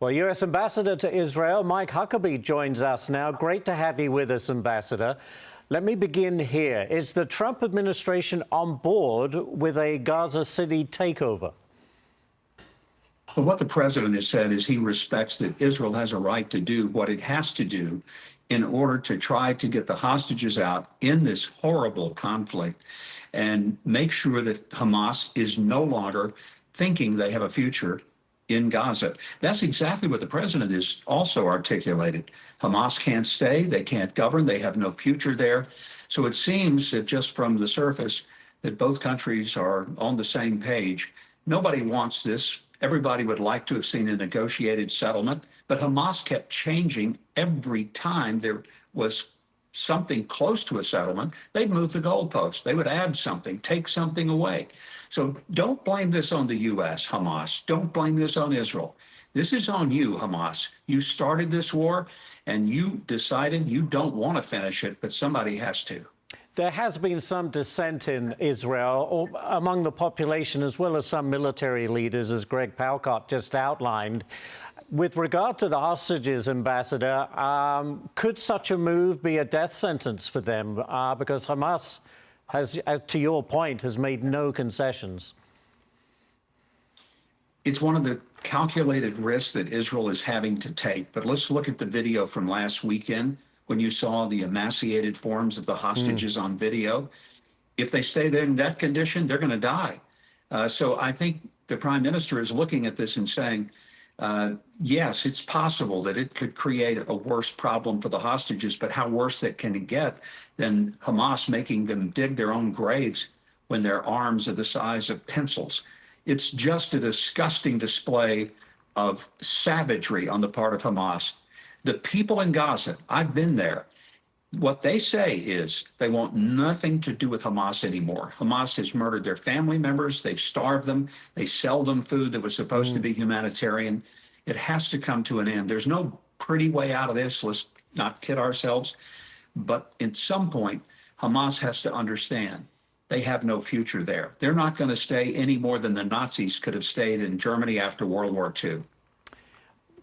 Well, U.S. Ambassador to Israel, Mike Huckabee, joins us now. Great to have you with us, Ambassador. Let me begin here. Is the Trump administration on board with a Gaza City takeover? Well, what the president has said is he respects that Israel has a right to do what it has to do in order to try to get the hostages out in this horrible conflict and make sure that Hamas is no longer thinking they have a future in Gaza. That's exactly what the president has also articulated. Hamas can't stay, they can't govern, they have no future there. So it seems that just from the surface that both countries are on the same page. Nobody wants this. Everybody would like to have seen a negotiated settlement, but Hamas kept changing every time there was something close to a settlement. They'd move the goalposts. They would add something, take something away. So don't blame this on the U.S., Hamas. Don't blame this on Israel. This is on you, Hamas. You started this war, and you decided you don't want to finish it, but somebody has to. There has been some dissent in Israel among the population as well as some military leaders, as Greg Palcott just outlined. With regard to the hostages, Ambassador, could such a move be a death sentence for them? Because Hamas has, to your point, has made no concessions. It's one of the calculated risks that Israel is having to take. But let's look at the video from last weekend when you saw the emaciated forms of the hostages on video. If they stay there in that condition, they're going to die. So I think the prime minister is looking at this and saying, yes, it's possible that it could create a worse problem for the hostages, but how worse that can it get than Hamas making them dig their own graves when their arms are the size of pencils? It's just a disgusting display of savagery on the part of Hamas. The people in Gaza, I've been there. What they say is they want nothing to do with Hamas anymore. Hamas has murdered their family members. They've starved them. They sell them food that was supposed to be humanitarian. It has to come to an end. There's no pretty way out of this. Let's not kid ourselves. But at some point, Hamas has to understand they have no future there. They're not going to stay any more than the Nazis could have stayed in Germany after World War II.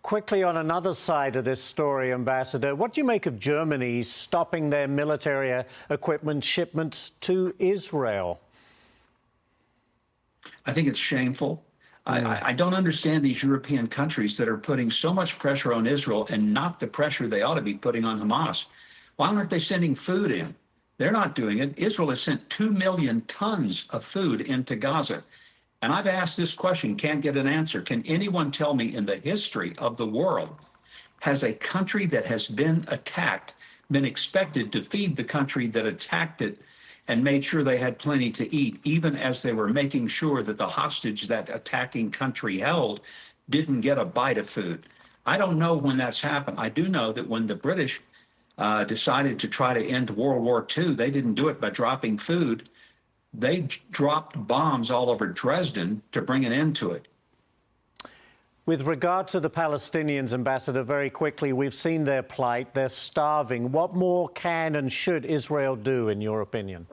Quickly, on another side of this story, Ambassador, what do you make of Germany stopping their military equipment shipments to Israel? I think it's shameful. I don't understand these European countries that are putting so much pressure on Israel and not the pressure they ought to be putting on Hamas. Why aren't they sending food in? They're not doing it. Israel has sent 2 million tons of food into Gaza. And I've asked this question, can't get an answer. Can anyone tell me in the history of the world, has a country that has been attacked been expected to feed the country that attacked it and made sure they had plenty to eat, even as they were making sure that the hostage that attacking country held didn't get a bite of food? I don't know when that's happened. I do know that when the British decided to try to end World War II, they didn't do it by dropping food. They dropped bombs all over Dresden to bring an end to it. With regard to the Palestinians, Ambassador, very quickly, we've seen their plight. They're starving. What more can and should Israel do, in your opinion?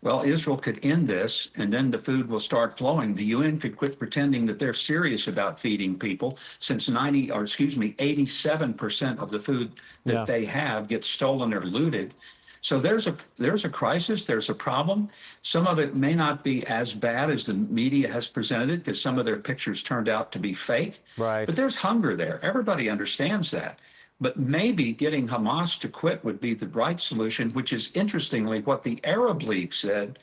Well, Israel could end this, and then the food will start flowing. The UN could quit pretending that they're serious about feeding people, since 87% of the food that they have gets stolen or looted. So there's a crisis, there's a problem. Some of it may not be as bad as the media has presented it, because some of their pictures turned out to be fake. Right. But there's hunger there. Everybody understands that. But maybe getting Hamas to quit would be the right solution, which is interestingly what the Arab League said.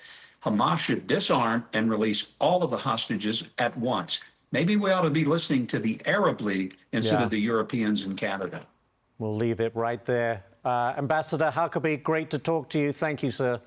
Hamas should disarm and release all of the hostages at once. Maybe we ought to be listening to the Arab League instead of the Europeans and Canada. We'll leave it right there. Ambassador Huckabee, great to talk to you. Thank you, sir.